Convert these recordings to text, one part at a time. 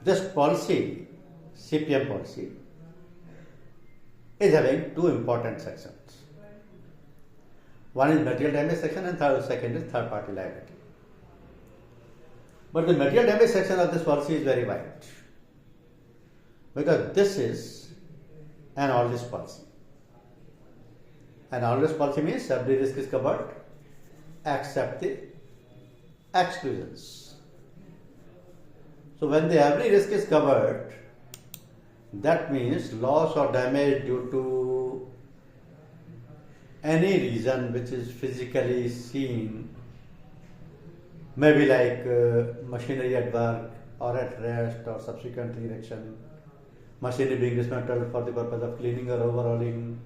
This policy, CPM policy, is having two important sections. One is material damage section and second is third party liability. But the material damage section of this policy is very wide, because this is an all risk policy. An all risk policy means every risk is covered except the exclusions. So when the every risk is covered, that means loss or damage due to any reason which is physically seen, maybe like machinery at work or at rest or subsequent erection, machinery being dismantled for the purpose of cleaning or overhauling,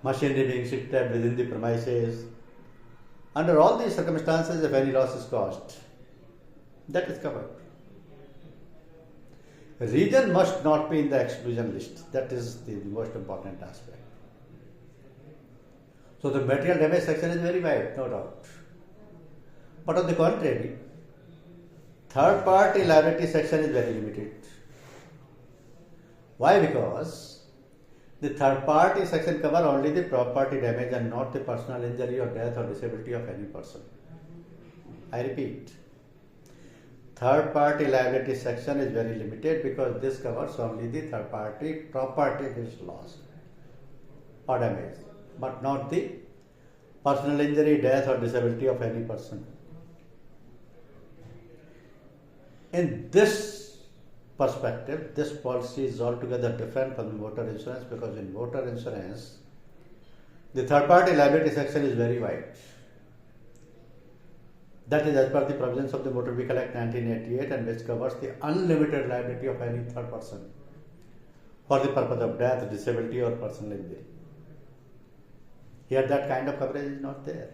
machinery being shifted within the premises. Under all these circumstances, if any loss is caused, that is covered. Reason must not be in the exclusion list. That is the most important aspect. So the material damage section is very wide, no doubt. But on the contrary, third party liability section is very limited. Why? Because the third party section covers only the property damage and not the personal injury or death or disability of any person. I repeat, third party liability section is very limited because this covers only the third party property which is lost or damage, but not the personal injury, death or disability of any person. In this perspective, this policy is altogether different from the motor insurance, because in motor insurance, the third party liability section is very wide. That is as per the provisions of the Motor Vehicle Act 1988, and which covers the unlimited liability of any third person for the purpose of death, disability or personal injury. Here that kind of coverage is not there.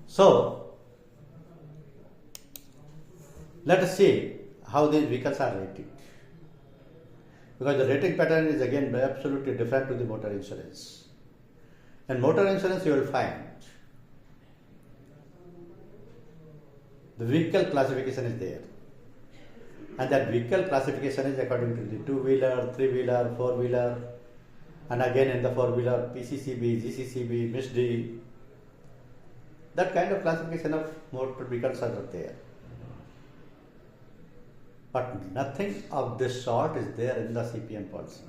So, let us see how these vehicles are rated, because the rating pattern is again absolutely different to the motor insurance. In motor insurance, you will find the vehicle classification is there, and that vehicle classification is according to the two-wheeler, three-wheeler, four-wheeler, and again in the four-wheeler PCCB, GCCB, MISD. That kind of classification of motor vehicles are there. But nothing of this sort is there in the CPM policy.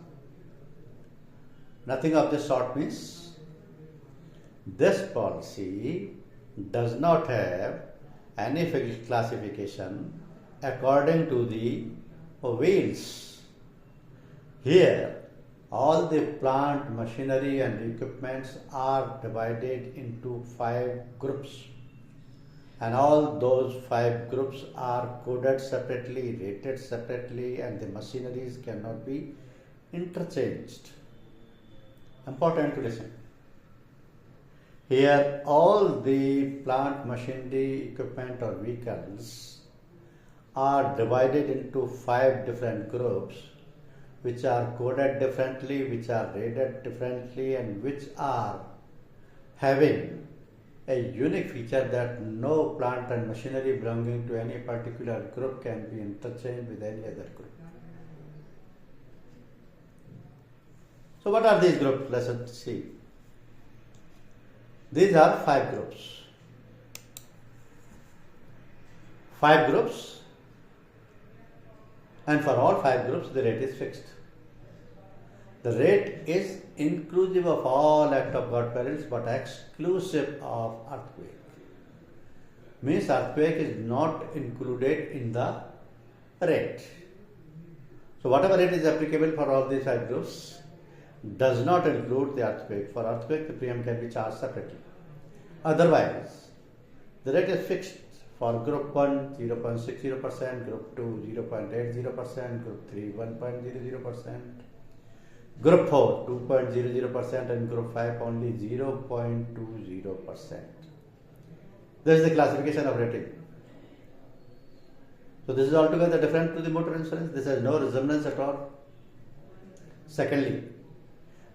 Nothing of this sort means this policy does not have any fixed classification according to the wheels. Here, all the plant, machinery and equipments are divided into 5 groups. And all those 5 groups are coded separately, rated separately, and the machineries cannot be interchanged. Important to listen. Here, all the plant, machinery, equipment or vehicles are divided into 5 different groups, which are coded differently, which are rated differently, and which are having a unique feature that no plant and machinery belonging to any particular group can be interchanged with any other group. So what are these groups? Let us see. These are 5 groups. 5 groups, and for all 5 groups the rate is fixed. The rate is inclusive of all act of God perils but exclusive of earthquake. Means earthquake is not included in the rate. So whatever rate is applicable for all these 5 groups does not include the earthquake. For earthquake, the premium can be charged separately. Otherwise, the rate is fixed. For group 1, 0.60%, group 2, 0.80%, group 3, 1.00%. Group 4, 2.00%, and group 5 only 0.20%. This is the classification of rating. So this is altogether different to the motor insurance. This has no resemblance at all. Secondly,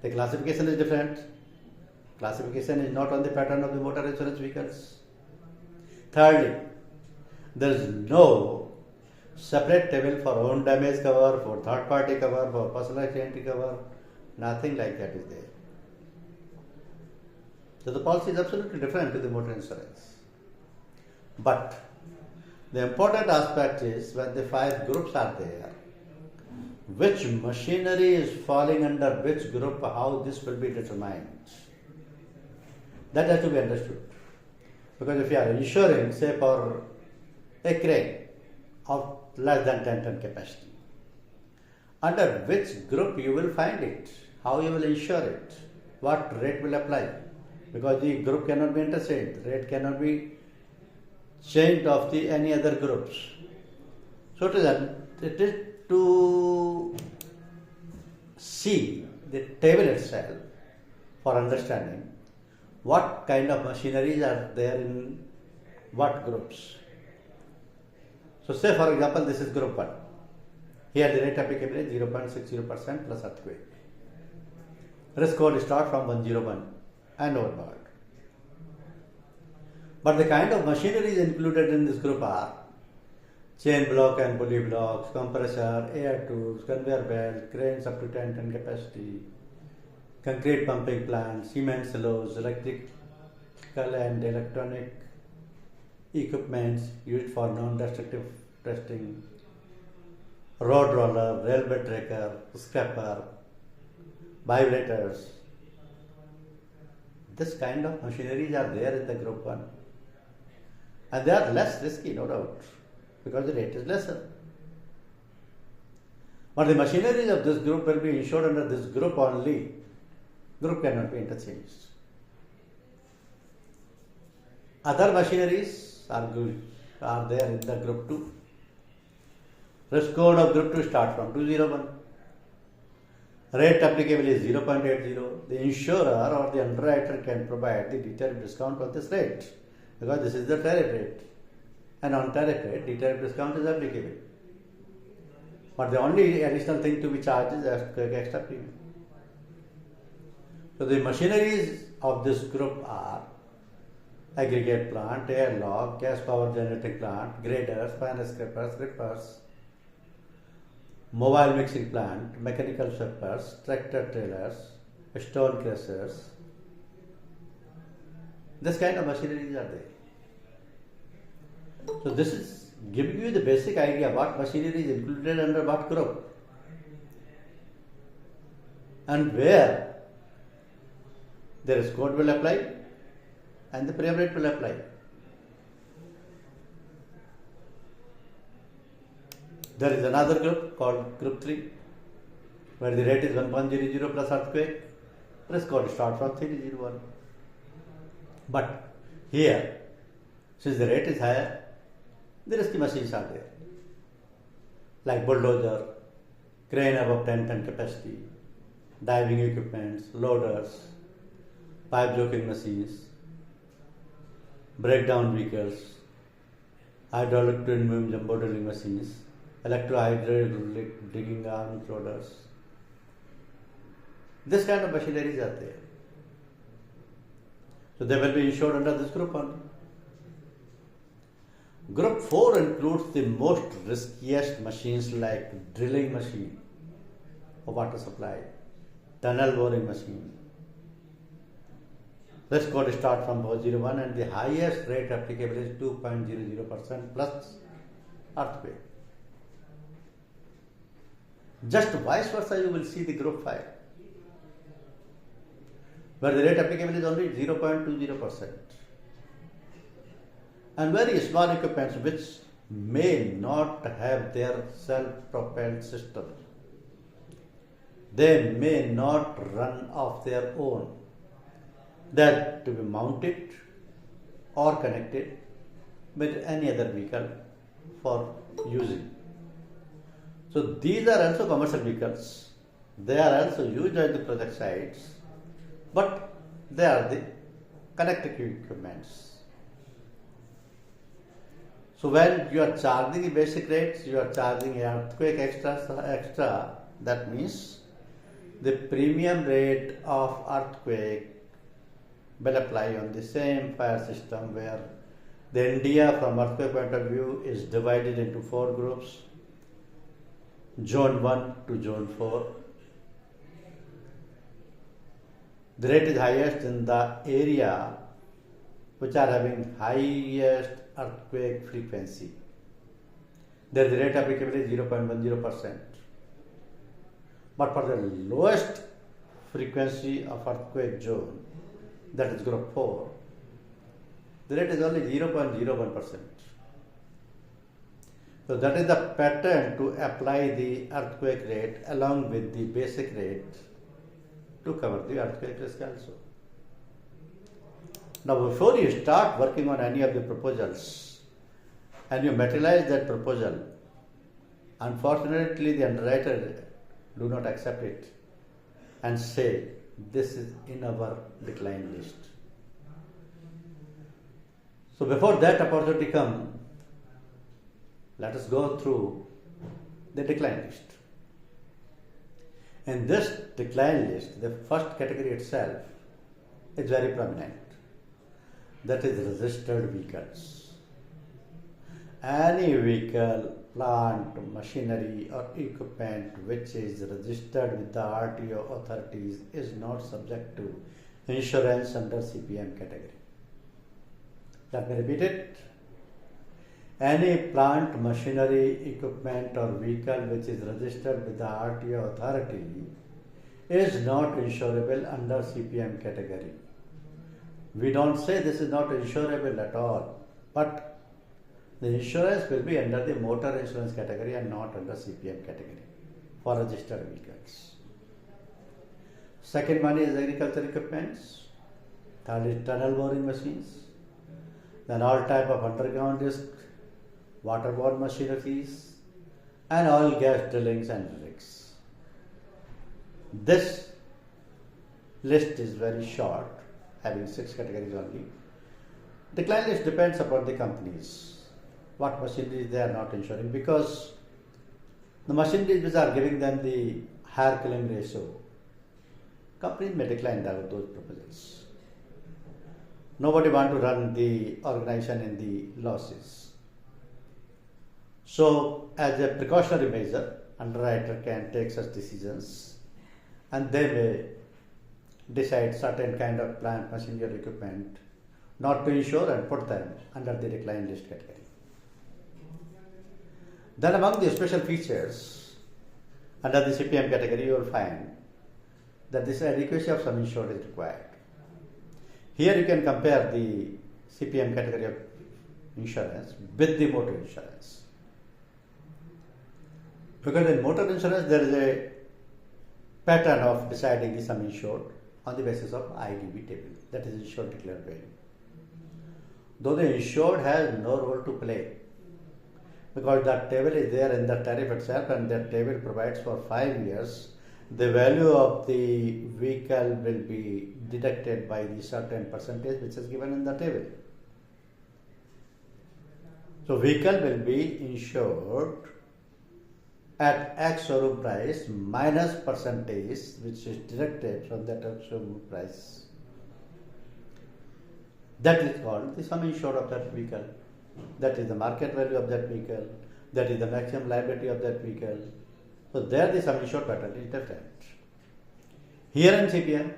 the classification is different. Classification is not on the pattern of the motor insurance vehicles. Thirdly, There is no separate table for own damage cover, for third party cover, for personal accident cover. Nothing like that is there. So the policy is absolutely different to the motor insurance. But the important aspect is when the 5 groups are there, which machinery is falling under which group, how this will be determined. That has to be understood. Because if you are insuring, say for a crane of less than 10 ton capacity, under which group you will find it, how you will insure it, what rate will apply. Because the group cannot be interchanged, rate cannot be changed of the any other groups. So it is to see the table itself for understanding what kind of machineries are there in what groups. So say for example this is group 1. Here the rate applicable is 0.60% plus earthquake. Risk code starts from 101 and onward. But the kind of machineries included in this group are chain block and pulley blocks, compressor, air tools, conveyor belt, cranes up to 10 ton capacity, concrete pumping plant, cement silos, electrical and electronic equipments used for non-destructive testing, road roller, railway tracker, scraper, vibrators. This kind of machineries are there in the group 1. And they are less risky, no doubt, because the rate is lesser. But the machineries of this group will be insured under this group only. Group cannot be interchanged. Other machineries are there in the group 2. Risk code of group 2 starts from 201. Rate applicable is 0.80. The insurer or the underwriter can provide the detailed discount on this rate because this is the tariff rate. And on tariff rate, the tariff discount is applicable. But the only additional thing to be charged is extra premium. So the machineries of this group are aggregate plant, airlock, gas power generating plant, graders, fan scrapers, grippers, mobile mixing plant, mechanical sweepers, tractor trailers, stone crushers. This kind of machineries are there. So this is giving you the basic idea what machinery is included under what group and where the risk code will apply and the premium rate will apply. There is another group called group 3 where the rate is 1.00 plus earthquake. Risk code starts from 301. But here, since the rate is higher, the risky machines are there. Like bulldozer, crane above 10 ton capacity, diving equipments, loaders, pipe joking machines, breakdown vehicles, hydraulic twin boom jumbo drilling machines, electro-hydraulic digging arms loaders. This kind of machineries are there. So they will be insured under this group only. Group 4 includes the most riskiest machines like drilling machine for water supply, tunnel boring machine. Risk code starts from 401 and the highest rate applicable is 2.00% plus earthquake. Just vice versa you will see the group 5 where the rate applicable is only 0.20%. And very small equipments which may not have their self-propelled system. They may not run of their own. They have to be mounted or connected with any other vehicle for using. So these are also commercial vehicles. They are also used at the project sites, but they are the connected equipments. So when you are charging the basic rates, you are charging earthquake extra. That means the premium rate of earthquake will apply on the same fire system where The India from earthquake point of view is divided into 4 groups, Zone 1 to Zone 4. The rate is highest in the area which are having highest earthquake frequency. There the rate applicable is 0.10%. But for the lowest frequency of earthquake zone, that is group 4, the rate is only 0.01%. So that is the pattern to apply the earthquake rate along with the basic rate to cover the earthquake risk also. Now before you start working on any of the proposals and you materialize that proposal, unfortunately the underwriter do not accept it and say this is in our decline list. So before that opportunity comes, let us go through the decline list. In this decline list, the first category itself is very prominent. That is registered vehicles. Any vehicle, plant, machinery or equipment which is registered with the RTO authorities is not subject to insurance under CPM category. Let me repeat it. Any plant, machinery, equipment or vehicle which is registered with the RTO authority is not insurable under CPM category. We don't say this is not insurable at all, but the insurance will be under the motor insurance category and not under CPM category for registered vehicles. Second one is agricultural equipments. Third is tunnel boring machines. Then all type of underground disc, waterborne machineries and oil gas drillings and rigs. This list is very short, having 6 categories only. Decline list depends upon the companies, what machineries they are not insuring, because the machineries which are giving them the higher claim ratio, companies may decline those proposals. Nobody wants to run the organization in the losses. So, as a precautionary measure, underwriter can take such decisions and they may decide certain kind of plant, machinery or equipment not to insure and put them under the decline list category. Then among the special features under the CPM category, you will find that this adequacy of sum insured is required. Here you can compare the CPM category of insurance with the motor insurance. Because in motor insurance there is a pattern of deciding the sum insured on the basis of IDV table, that is insured declared value. Though the insured has no role to play, because that table is there in the tariff itself and that table provides for 5 years, the value of the vehicle will be deducted by the certain percentage which is given in the table. So vehicle will be insured at X showroom price minus percentage which is deducted from that showroom price. That is called the sum insured of that vehicle. That is the market value of that vehicle. That is the maximum liability of that vehicle. So there the sum insured pattern is different. Here in CPM,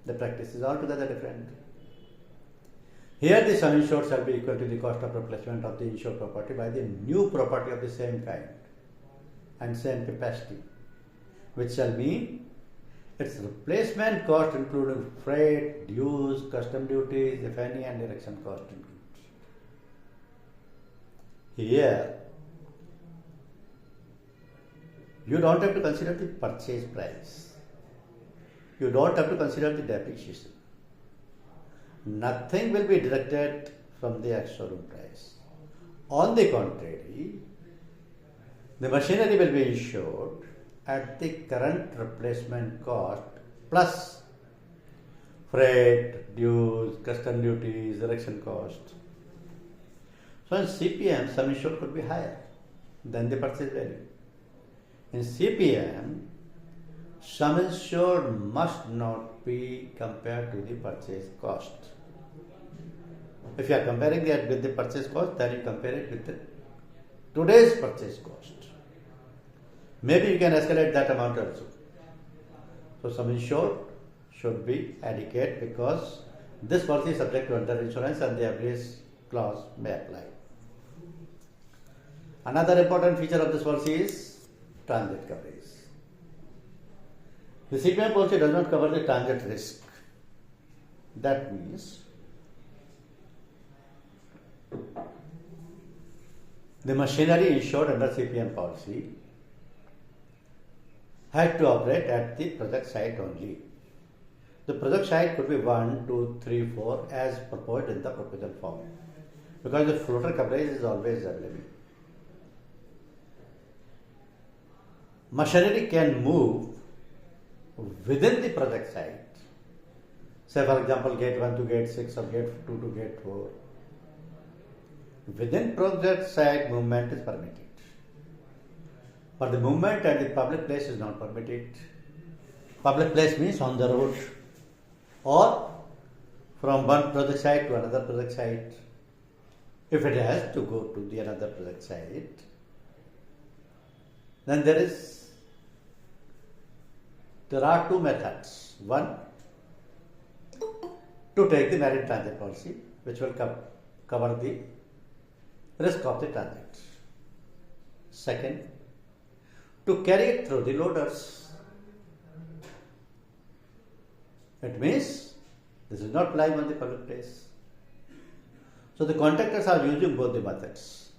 the practice is altogether different. Here the sum insured shall be equal to the cost of replacement of the insured property by the new property of the same kind and same capacity, which shall mean its replacement cost including freight, dues, custom duties, if any, and erection cost included. Here, you don't have to consider the purchase price. You don't have to consider the depreciation. Nothing will be deducted from the ex-showroom price. On the contrary, the machinery will be insured at the current replacement cost plus freight, dues, custom duties, erection cost. So in CPM, sum insured could be higher than the purchase value. In CPM, sum insured must not be compared to the purchase cost. If you are comparing that with the purchase cost, then you compare it with the today's purchase cost. Maybe you can escalate that amount also. So sum insured should be adequate because this policy is subject to under insurance and the average clause may apply. Another important feature of this policy is transit coverage. The CPM policy does not cover the transit risk. That means the machinery insured under CPM policy had to operate at the project site only. The project site could be 1, 2, 3, 4 as proposed in the proposal form because the floater coverage is always available. Machinery can move within the project site. Say for example gate 1 to gate 6 or gate 2 to gate 4. Within project site movement is permitted. But the movement at the public place is not permitted. Public place means on the road or from one project site to another project site. If it has to go to the another project site, then there are two methods. One, to take the marine transit policy, which will cover the risk of the transit. Second, to carry it through the loaders. It means this is not lying on the public place. So the contractors are using both the methods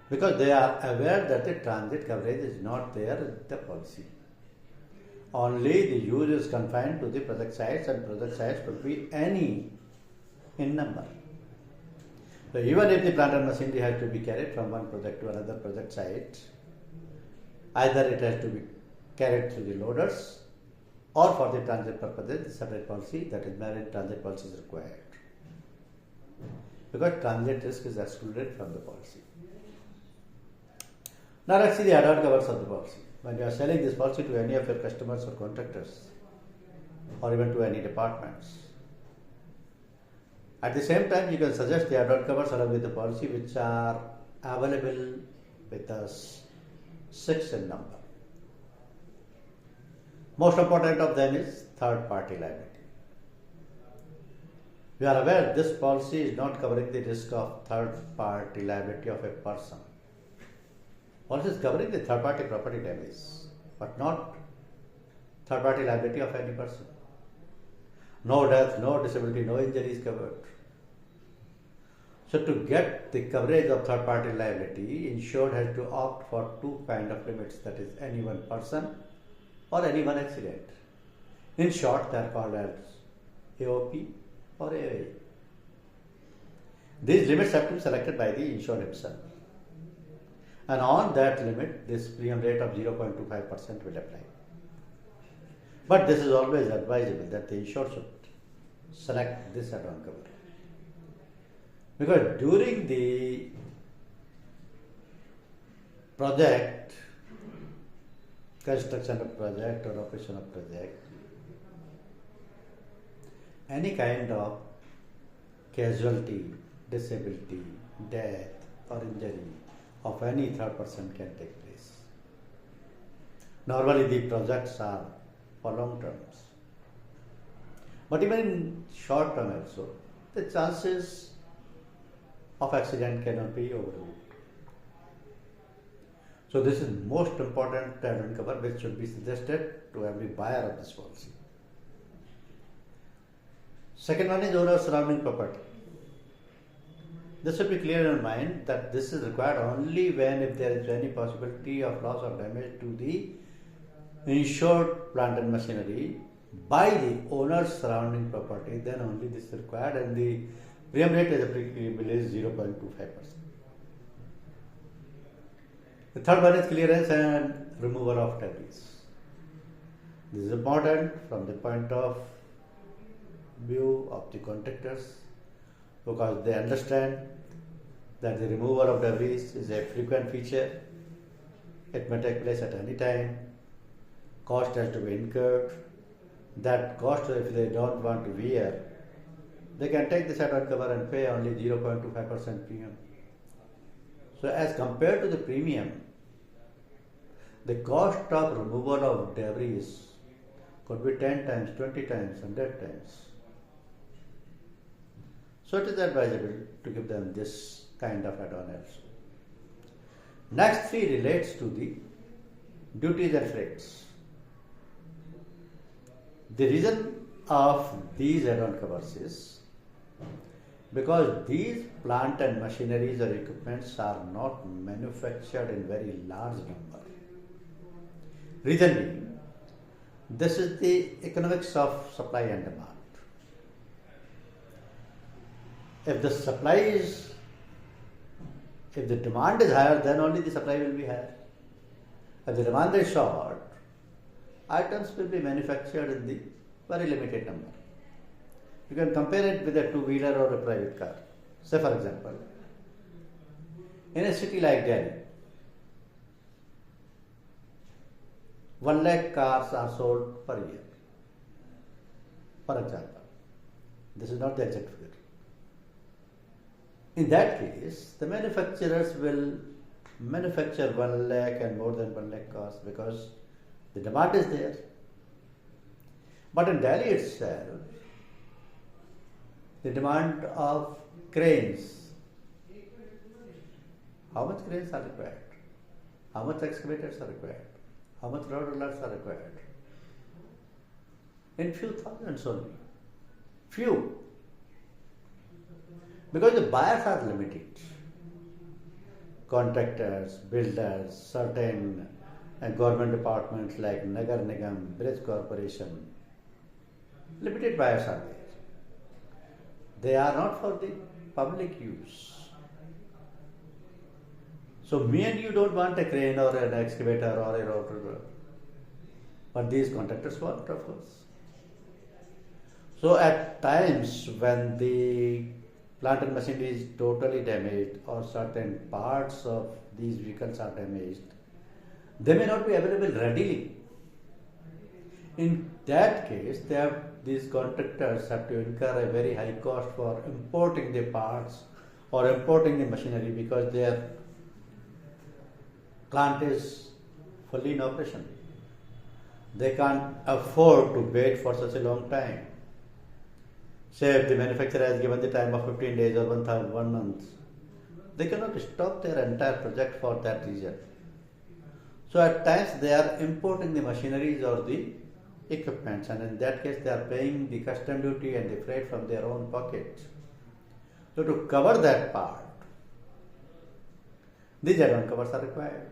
because they are aware that the transit coverage is not there in the policy. Only the use is confined to the project sites, and project sites could be any in number. So even if the plant and machinery has to be carried from one project to another project site, either it has to be carried through the loaders or for the transit purposes, the separate policy, that is marine transit policy, is required. Because transit risk is excluded from the policy. Now let's see the add-on covers of the policy. When you are selling this policy to any of your customers or contractors, or even to any departments, at the same time you can suggest the add-on covers along with the policy which are available with us 6 in number. Most important of them is third-party liability. We are aware this policy is not covering the risk of third-party liability of a person. Policy is covering the third-party property damage, but not third-party liability of any person. No death, no disability, no injury is covered. So to get the coverage of third-party liability, insured has to opt for two kind of limits, that is any one person or any one accident. In short, they are called as AOP or AOA. These limits have to be selected by the insured himself. And on that limit, this premium rate of 0.25% will apply. But this is always advisable that the insured should select this add-on cover. Because during the project, construction of project or operation of project, any kind of casualty, disability, death or injury of any third person can take place. Normally the projects are for long terms. But even in short term also, the chances of accident cannot be overruled. So this is most important add-on cover which should be suggested to every buyer of this policy. Second one is owner surrounding property. This should be clear in your mind that this is required only when if there is any possibility of loss or damage to the insured plant and machinery by the owner's surrounding property, then only this is required, and the premium rate as applicable is 0.25%. The third one is clearance and removal of debris. This is important from the point of view of the contractors because they understand that the removal of debris is a frequent feature. It may take place at any time. Cost has to be incurred. That cost, if they don't want to bear, they can take this add-on cover and pay only 0.25% premium. So as compared to the premium, the cost of removal of debris could be 10 times, 20 times, 100 times. So it is advisable to give them this kind of add-on also. Next fee relates to the duties and freights. The reason of these add-on covers is because these plant and machineries or equipments are not manufactured in very large number. Reason being, this is the economics of supply and demand. If the demand is higher, then only the supply will be higher. If the demand is short, items will be manufactured in the very limited number. You can compare it with a two-wheeler or a private car. Say for example, in a city like Delhi, 1 lakh cars are sold per year. For example, this is not the exact figure. In that case, the manufacturers will manufacture 1 lakh and more than 1 lakh cars because the demand is there. But in Delhi itself, the demand of cranes, how much cranes are required? How much excavators are required? How much road rollers are required? In few thousands only. Few. Because the buyers are limited. Contractors, builders, certain government departments like Nagar Nigam, Bridge Corporation, limited buyers are there. They are not for the public use. So me and you don't want a crane or an excavator or a road roller. But these contractors want, of course. So at times when the plant and machinery is totally damaged or certain parts of these vehicles are damaged, they may not be available readily. In that case, these contractors have to incur a very high cost for importing the parts or importing the machinery because their plant is fully in operation. They can't afford to wait for such a long time. Say if the manufacturer has given the time of 15 days or 1 month, they cannot stop their entire project for that reason. So at times they are importing the machineries or the equipments, and in that case they are paying the custom duty and the freight from their own pocket. So to cover that part, these add-on covers are required.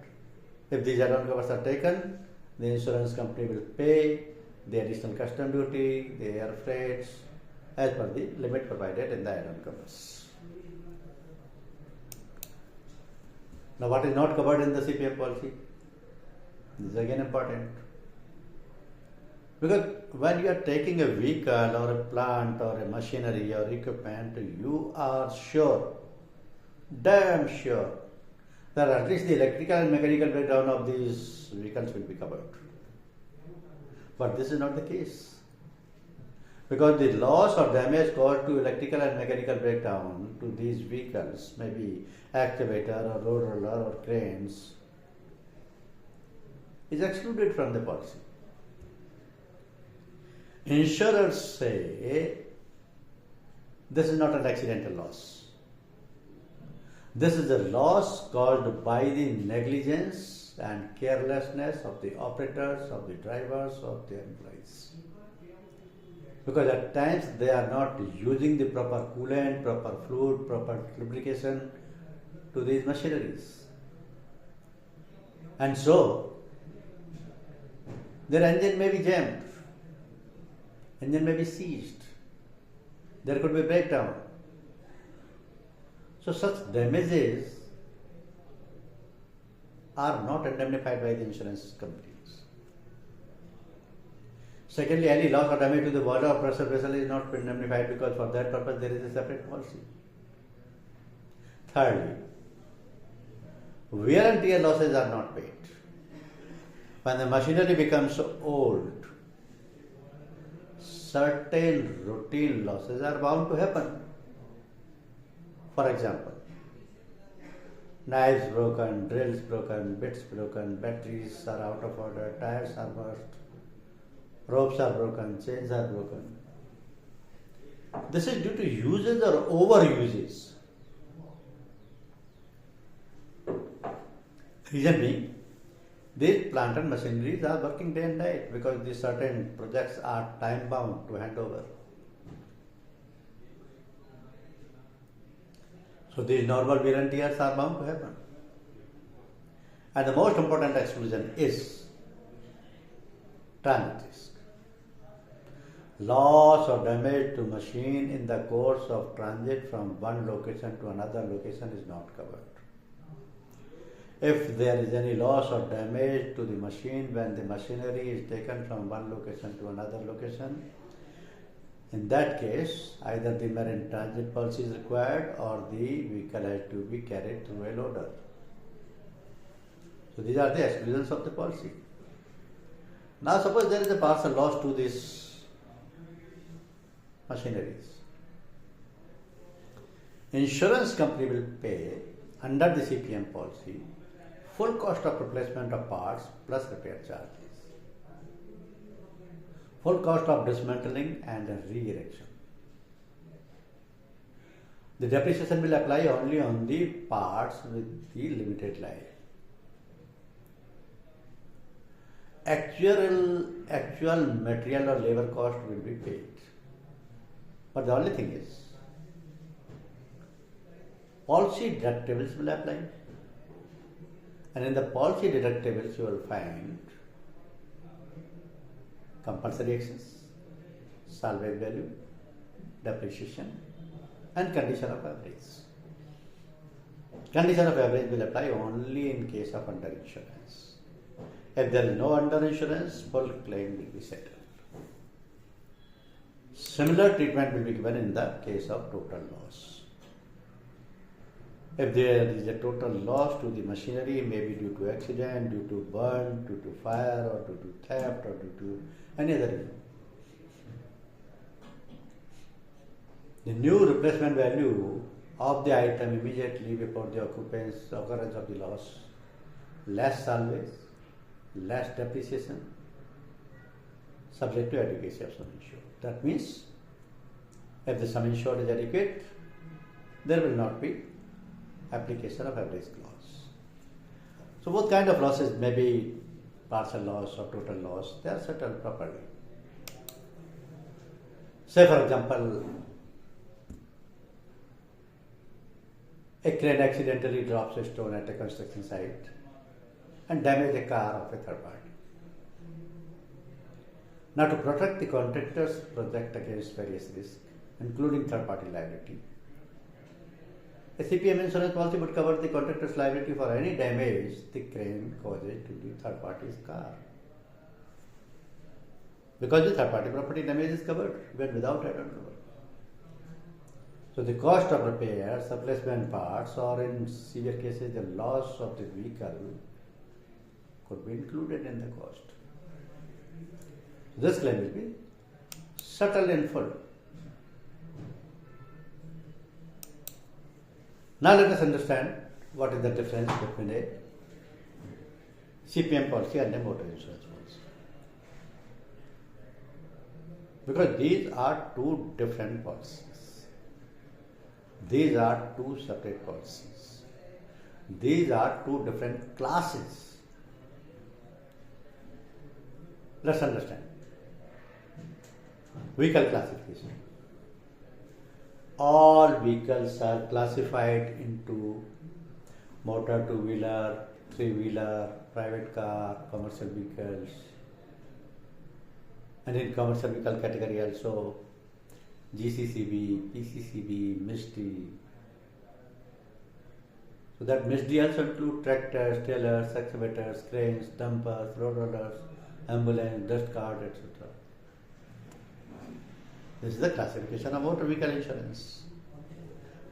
If these add-on covers are taken, the insurance company will pay the additional custom duty, the air freights, as per the limit provided in the add-on covers. Now what is not covered in the CPM policy? This is again important. Because when you are taking a vehicle or a plant or a machinery or equipment, you are sure, damn sure, that at least the electrical and mechanical breakdown of these vehicles will be covered. But this is not the case. Because the loss or damage caused to electrical and mechanical breakdown to these vehicles, maybe excavator or road roller or cranes, is excluded from the policy. Insurers say this is not an accidental loss. This is a loss caused by the negligence and carelessness of the operators, of the drivers, of the employees. Because at times they are not using the proper coolant, proper fluid, proper lubrication to these machineries. And so, their engine may be jammed, engine may be seized, there could be breakdown. So such damages are not indemnified by the insurance companies. Secondly, any loss or damage to the boiler or pressure vessel is not indemnified because for that purpose there is a separate policy. Thirdly, wear and tear losses are not paid. When the machinery becomes old, certain routine losses are bound to happen. For example, knives broken, drills broken, bits broken, batteries are out of order, tires are burst, ropes are broken, chains are broken. This is due to uses or overuses. Reason being, these plant and machineries are working day and night because these certain projects are time bound to hand over. So these normal wear and tears are bound to happen. And the most important exclusion is transit risk. Loss or damage to machine in the course of transit from one location to another location is not covered. If there is any loss or damage to the machine when the machinery is taken from one location to another location, in that case, either the marine transit policy is required or the vehicle has to be carried through a loader. So these are the exclusions of the policy. Now suppose there is a partial loss to these machineries. Insurance company will pay under the CPM policy full cost of replacement of parts plus repair charges, full cost of dismantling and re-erection. The depreciation will apply only on the parts with the limited life. Actual material or labor cost will be paid. But the only thing is, policy deductibles will apply. And in the policy deductibles, you will find compulsory excess, salvage value, depreciation, and condition of average. Condition of average will apply only in case of underinsurance. If there is no underinsurance, full claim will be settled. Similar treatment will be given in the case of total loss. If there is a total loss to the machinery, maybe due to accident, due to burn, due to fire, or due to theft, or due to any other reason, the new replacement value of the item immediately before the occurrence of the loss, less salvage, less depreciation, subject to adequacy of sum insured. That means, if the sum insured is adequate, there will not be application of average clause. So both kind of losses, may be partial loss or total loss, they are settled properly. Say for example, a crane accidentally drops a stone at a construction site and damages a car of a third party. Now to protect the contractor's project against various risks, including third party liability, a CPM insurance policy would cover the contractor's liability for any damage the crane causes to the third party's car. Because the third party property damage is covered when without add-on cover. So the cost of repairs, replacement parts, or in severe cases the loss of the vehicle could be included in the cost. This claim will be settled in full. Now let us understand what is the difference between a CPM policy and a motor insurance policy. Because these are two different policies. These are two separate policies. These are two different classes. Let's understand. Vehicle classification. All vehicles are classified into motor, two-wheeler, three-wheeler, private car, commercial vehicles, and in commercial vehicle category also GCCB, PCCB, MISD. So that MISD also include tractors, trailers, excavators, cranes, dumpers, road rollers, ambulance, dust cart, etc. This is the classification of motor vehicle insurance.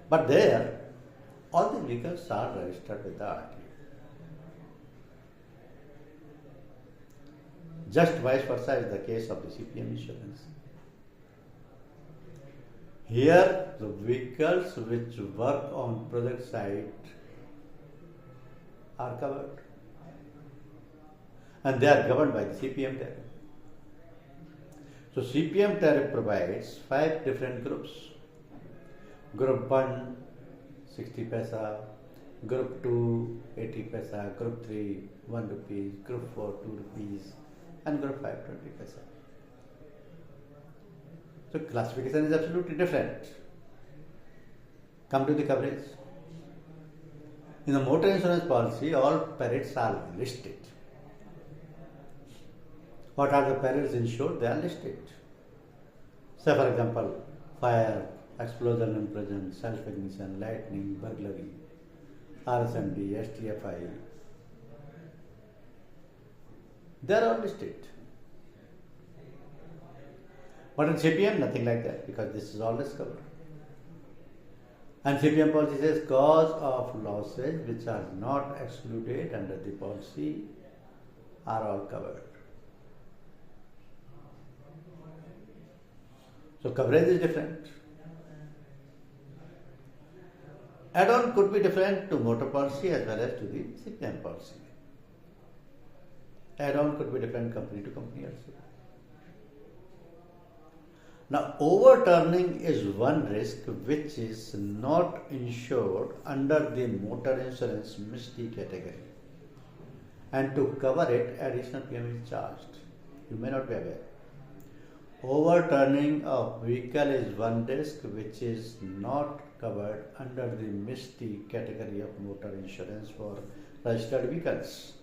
But there, all the vehicles are registered with the RTO. Just vice versa is the case of the CPM insurance. Here, the vehicles which work on project site are covered, and they are governed by the CPM tariff. So CPM tariff provides 5 different groups. Group 1, 60 paisa, Group 2, 80 paisa, Group 3, 1 rupee, Group 4, 2 rupees, and Group 5, 20 paisa. So classification is absolutely different. Come to the coverage. In the motor insurance policy, all perils are listed. What are the perils insured? They are listed. Say for example, fire, explosion, implosion, self-ignition, lightning, burglary, RSMD, STFI. They are all listed. But in CPM, nothing like that, because this is always covered. And CPM policy says cause of losses which are not excluded under the policy are all covered. So coverage is different. Add-on could be different to motor policy as well as to the CPM policy. Add-on could be different company to company also. Now, overturning is one risk which is not insured under the motor insurance mystery category. And to cover it, additional PM is charged. You may not be aware. Overturning a vehicle is one risk which is not covered under the mystery category of motor insurance for registered vehicles.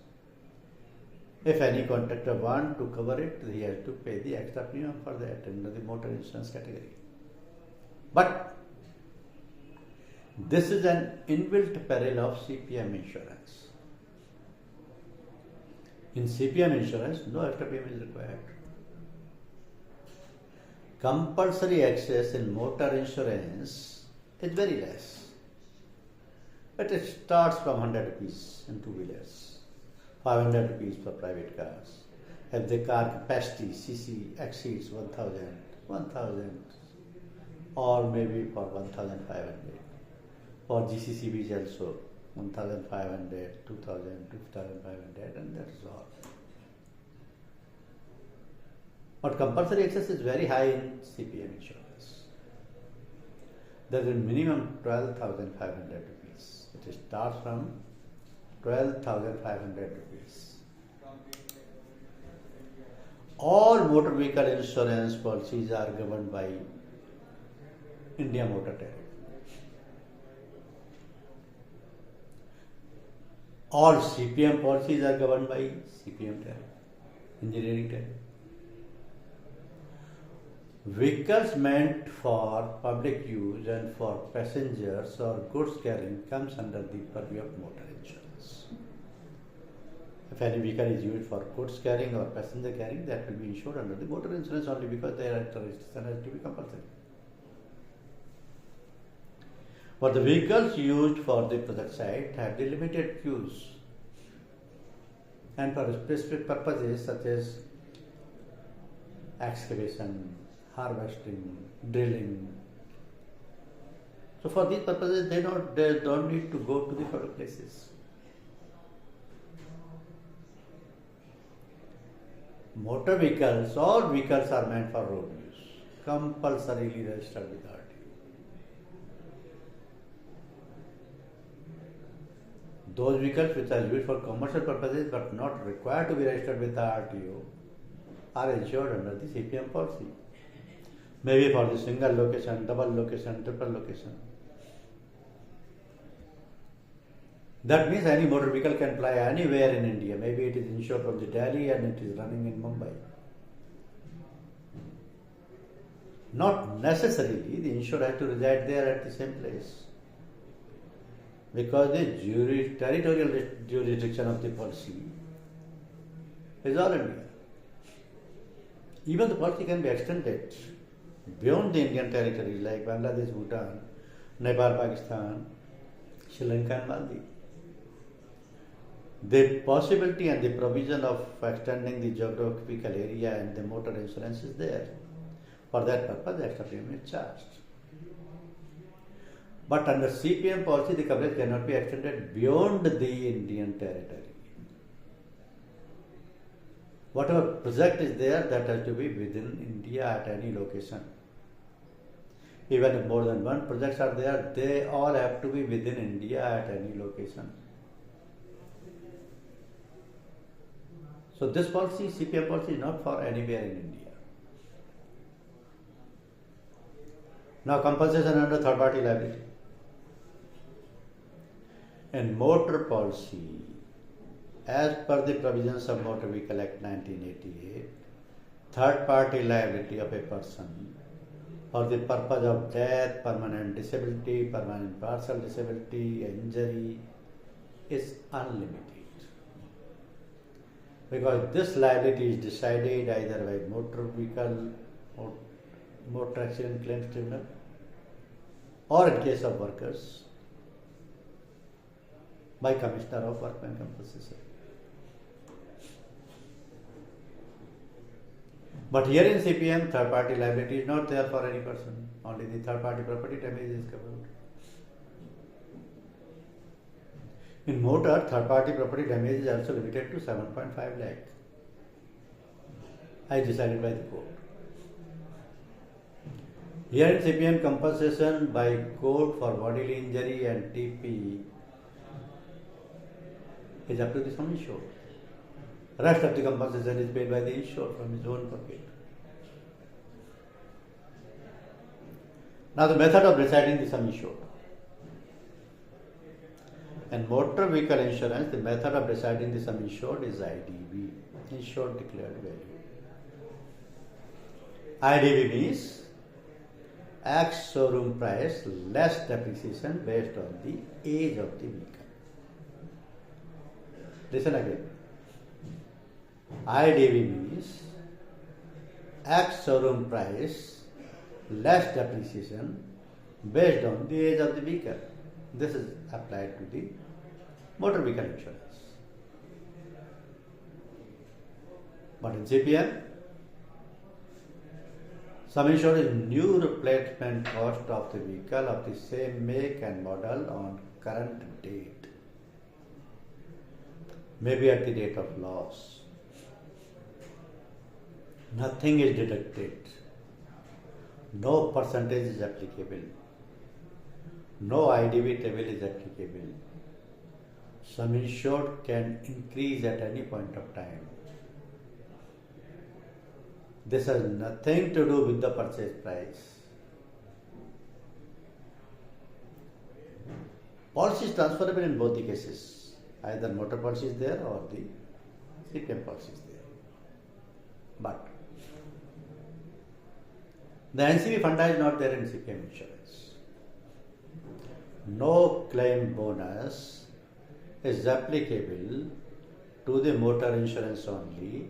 If any contractor wants to cover it, he has to pay the extra premium for that under the motor insurance category. But this is an inbuilt peril of CPM insurance. In CPM insurance, no extra premium is required. Compulsory access in motor insurance is very less. But it starts from 100 rupees in two-wheelers, 500 rupees for private cars. If the car capacity CC exceeds 1000, or maybe for 1500. For GCCBs also 1500, 2000, 2500, and that is all. But compulsory access is very high in CPM insurance. There is a minimum 12,500 rupees. It starts from 12,500 rupees. All motor vehicle insurance policies are governed by India Motor Tariff. All CPM policies are governed by CPM tariff, engineering tariff. Vehicles meant for public use and for passengers or goods carrying comes under the purview of motor insurance. If any vehicle is used for goods carrying or passenger carrying, that will be insured under the motor insurance only because their registration has to be compulsory. But the vehicles used for the project site have the limited use and for specific purposes such as excavation, harvesting, drilling. So for these purposes, they don't need to go to the public places. Motor vehicles, all vehicles are meant for road use, compulsorily registered with RTO. Those vehicles which are used for commercial purposes but not required to be registered with the RTO are insured under the CPM policy. Maybe for the single location, double location, triple location. That means any motor vehicle can fly anywhere in India. Maybe it is insured from the Delhi and it is running in Mumbai. Not necessarily the insured has to reside there at the same place, because the territorial jurisdiction of the policy is all India. Even the policy can be extended beyond the Indian territory like Bangladesh, Bhutan, Nepal, Pakistan, Sri Lanka and Maldives. The possibility and the provision of extending the geographical area and the motor insurance is there. For that purpose, the extra premium is charged. But under CPM policy, the coverage cannot be extended beyond the Indian territory. Whatever project is there, that has to be within India at any location. Even if more than one projects are there, they all have to be within India at any location. So this policy, CPM policy, is not for anywhere in India. Now compensation under third party liability. In motor policy, as per the provisions of Motor Vehicle Act 1988, third party liability of a person for the purpose of death, permanent disability, permanent partial disability, injury is unlimited. Because this liability is decided either by motor vehicle or motor accident claims tribunal, or in case of workers, by Commissioner of Workmen Compensation. But here in CPM, third party liability is not there for any person, only the third party property damage is covered. In motor, third party property damage is also limited to 7.5 lakh, as decided by the court. Here in CPM, compensation by court for bodily injury and TP is up to the sum insured. Rest of the compensation is paid by the insured from his own pocket. Now the method of deciding the sum insured. In motor vehicle insurance, the method of deciding the sum insured is IDV, insured declared value. IDV means X showroom price less depreciation based on the age of the vehicle. Listen again. IDV means X showroom price less depreciation based on the age of the vehicle. This is applied to the motor vehicle insurance. But in CPM, sum insured is new replacement cost of the vehicle of the same make and model on current date, maybe at the date of loss. Nothing is deducted. No percentage is applicable. No IDV table is applicable. Sum insured can increase at any point of time. This has nothing to do with the purchase price. Policy is transferable in both the cases. Either motor policy is there or the CPM policy is there. But the NCV funda is not there in CPM insurance. No claim bonus is applicable to the motor insurance only,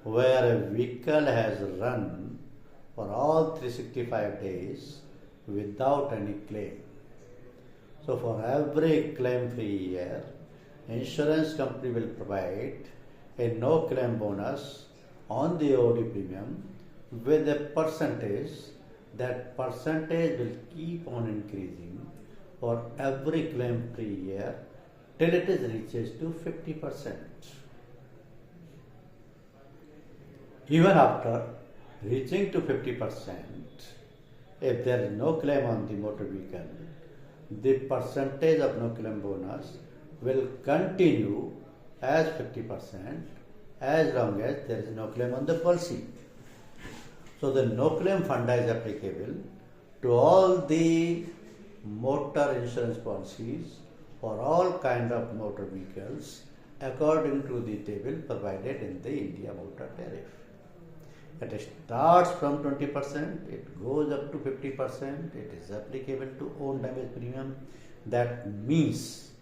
where a vehicle has run for all 365 days without any claim. So for every claim-free year, insurance company will provide a no claim bonus on the OD premium with a percentage. That percentage will keep on increasing for every claim-free year till it reaches to 50%. Even after reaching to 50%, if there is no claim on the motor vehicle, the percentage of no claim bonus will continue as 50% as long as there is no claim on the policy. So the no claim funda is applicable to all the motor insurance policies for all kind of motor vehicles according to the table provided in the India Motor Tariff. It starts from 20%, it goes up to 50%, it is applicable to own damage premium. That means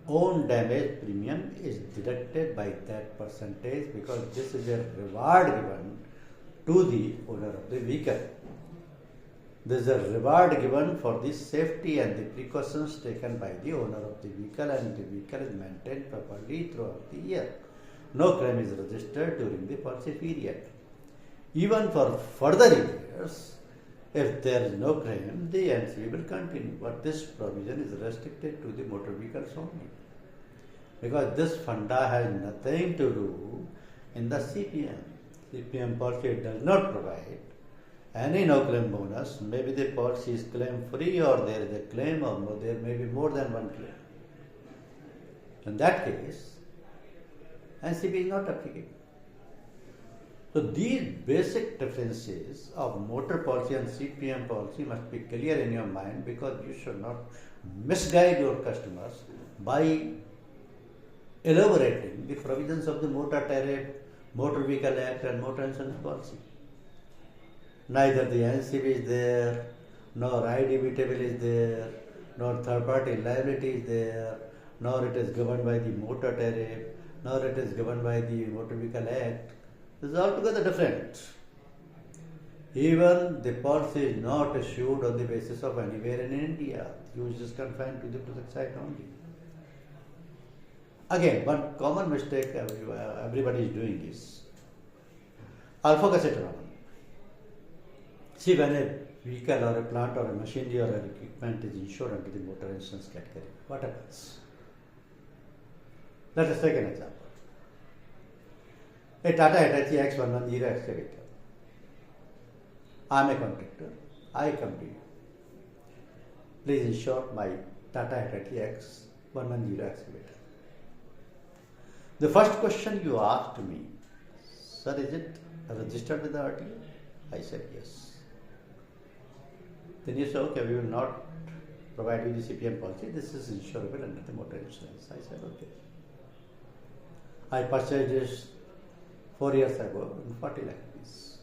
own damage premium is deducted by that percentage, because this is a reward given to the owner of the vehicle. This is a reward given for the safety and the precautions taken by the owner of the vehicle, and the vehicle is maintained properly throughout the year. No claim is registered during the policy period. Even for further years, If there is no claim, the NCB will continue. But this provision is restricted to the motor vehicles only. Because this funda has nothing to do in the CPM. CPM policy does not provide any no claim bonus. Maybe the policy is claim free or there is a claim or there may be more than one claim. In that case, NCB is not applicable. So these basic differences of motor policy and CPM policy must be clear in your mind, because you should not misguide your customers by elaborating the provisions of the motor tariff, motor vehicle act and motor insurance policy. Neither the NCB is there, nor IDB table is there, nor third party liability is there, nor it is governed by the motor tariff, nor it is governed by the motor vehicle act. This is altogether different. Even the policy is not issued on the basis of anywhere in India. Use is confined to the project site only. Again, one common mistake everybody is doing is, I'll focus it on. See, when a vehicle or a plant or a machinery or an equipment is insured under the motor insurance category, what happens? Let us take an example. A Tata Hitachi X110 excavator. I am a contractor. I come to you. Please insure my Tata Hitachi X110 excavator. The first question you asked me, sir, is it registered with the RTO? I said yes. Then you said, okay, we will not provide you the CPM policy. This is insurable under the motor insurance. I said, okay. I purchased this 4 years ago in 40 lakh rupees.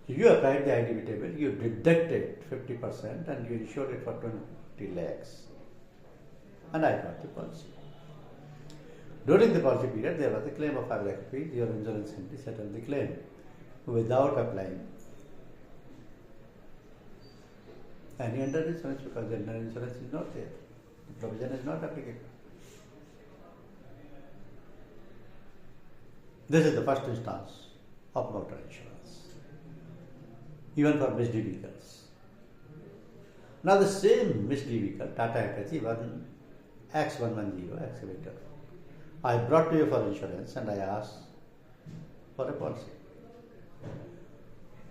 You applied the IDB table, you deducted 50% and you insured it for 20 lakhs. And I got the policy. During the policy period, there was a claim of 5 lakh rupees. Your insurance company settled the claim without applying any under insurance, because the under insurance is not there. The provision is not applicable. This is the first instance of motor insurance, even for missed vehicles. Now the same missed vehicle, Tata Hitachi X110 excavator, I brought to you for insurance and I asked for a policy.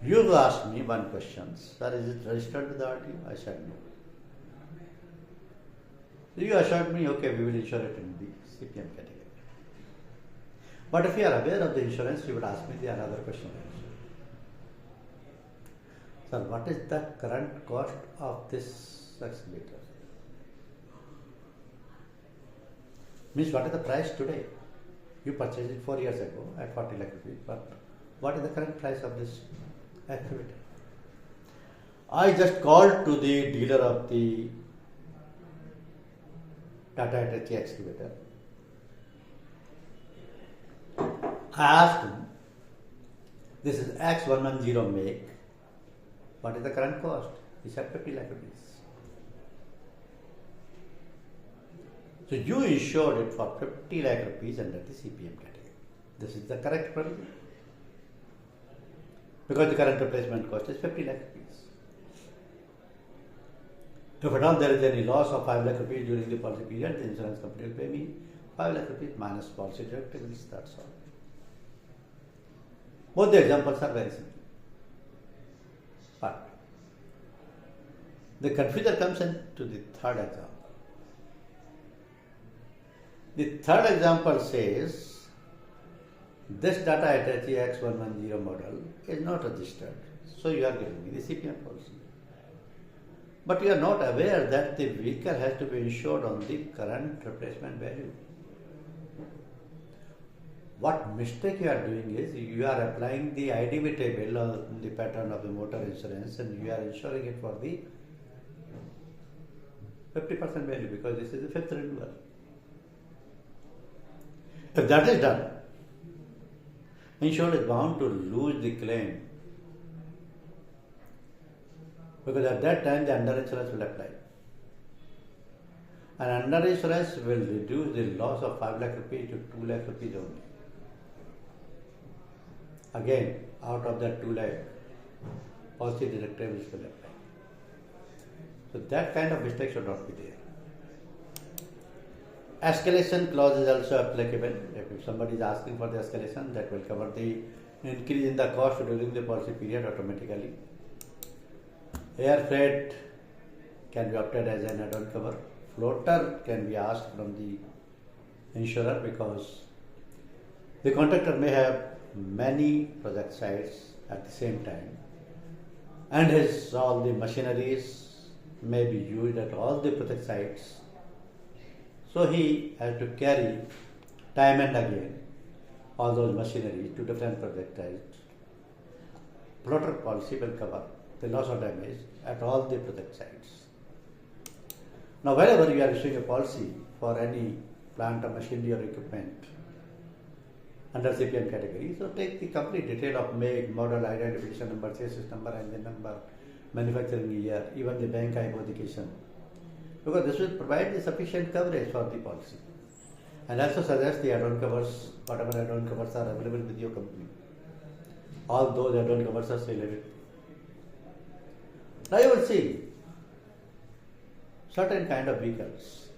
You asked me one question, sir, is it registered with the RTO? I said no. So you assured me, okay, we will insure it in the CPM category. But if you are aware of the insurance, you would ask me the another question. Sir, what is the current cost of this excavator? Means what is the price today? You purchased it 4 years ago at 40 lakh rupees, but what is the current price of this excavator? I just called to the dealer of the Tata Hitachi excavator. I asked him, this is X110 make, what is the current cost? He said 50 lakh rupees. So you insured it for 50 lakh rupees under the CPM category. This is the correct provision, because the current replacement cost is 50 lakh rupees. If at all there is any loss of 5 lakh rupees during the policy period, the insurance company will pay me 5 lakh rupees minus policy deductibles, that's all. Both the examples are very simple. But the confusion comes into the third example. The third example says, this Tata Hitachi X110 model is not registered, so you are giving me the CPM policy. But you are not aware that the vehicle has to be insured on the current replacement value. What mistake you are doing is, you are applying the IDB table on the pattern of the motor insurance and you are insuring it for the 50% value, because this is the fifth renewal. If that is done, insured is bound to lose the claim, because at that time the under insurance will apply. And under insurance will reduce the loss of 5 lakh rupees to 2 lakh rupees only. Again, out of that 2 lakh, policy directives will apply. So that kind of mistake should not be there. Escalation clause is also applicable. If somebody is asking for the escalation, that will cover the increase in the cost during the policy period automatically. Air freight can be opted as an add-on cover. Floater can be asked from the insurer because the contractor may have many project sites at the same time, and all the machineries may be used at all the project sites. So he has to carry time and again all those machinery to different project sites. Floater policy will cover the loss or damage at all the project sites. Now, wherever you are issuing a policy for any plant or machinery or equipment under CPM category, so take the complete detail of make, model, identification number, chassis number, engine number, manufacturing year, even the bank hypothecation, because this will provide the sufficient coverage for the policy. And also suggest the add-on covers, whatever add-on covers are available with your company. All those add-on covers are selected. Now you will see certain kind of vehicles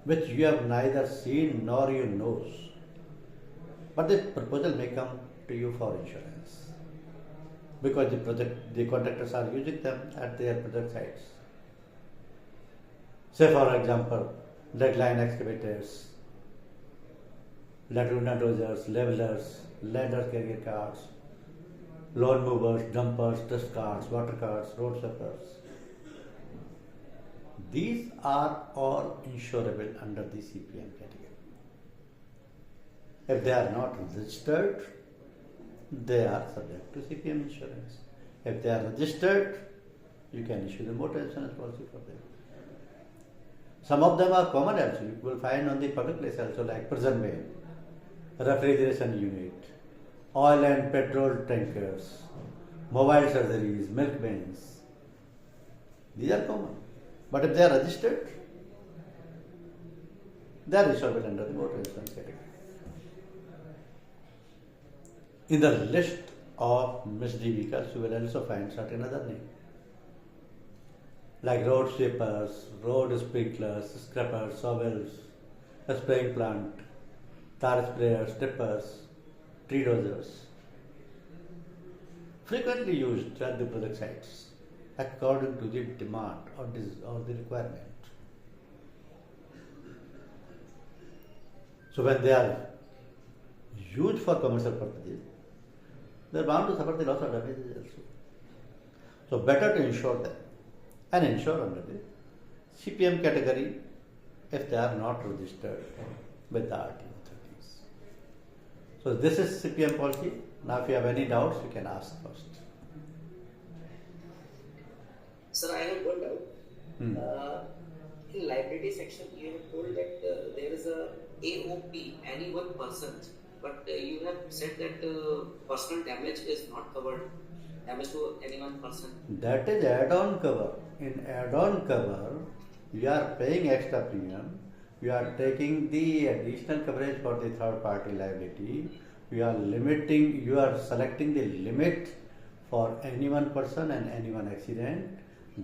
which you have neither seen nor you knows, but the proposal may come to you for insurance because the contractors are using them at their project sites. Say for example, deadline excavators, lateral dozers, levelers, ladder carrier cars, lawn movers, dumpers, dust carts, water carts, road sweepers. These are all insurable under the CPM category. If they are not registered, they are subject to CPM insurance. If they are registered, you can issue the motor insurance policy for them. Some of them are common also. You will find on the public place also, like prison van, refrigeration unit, oil and petrol tankers, mobile surgeries, milk vans. These are common. But if they are registered, they are insurable under the motor insurance category. In the list of misdeed vehicles, you will also find certain other names, like road sweepers, road sprinklers, scrappers, shovels, a spraying plant, tar sprayers, tippers, tree dozers. Frequently used at the project sites according to the demand or the requirement. So when they are used for commercial purposes, they are bound to suffer the loss or damages also. So better to insure them and insure under the CPM category if they are not registered with the RTO authorities. So this is CPM policy. Now if you have any doubts, you can ask first. Sir, I have one doubt. In liability section, you have told that there is a AOP, any one person, but you have said that personal damage is not covered, damage to any one person. That is add-on cover. In add-on cover, you are paying extra premium, you are taking the additional coverage for the third party liability, you are selecting the limit for any one person and any one accident.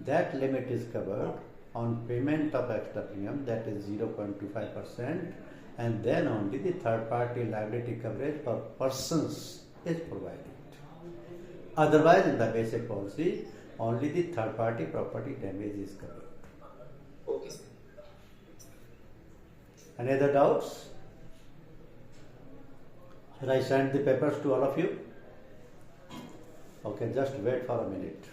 That limit is covered on payment of extra premium, that is 0.25%, and then only the third party liability coverage for persons is provided. Otherwise, in the basic policy, only the third party property damage is covered. Okay, sir. Any other doubts? Should I send the papers to all of you? Okay, just wait for a minute.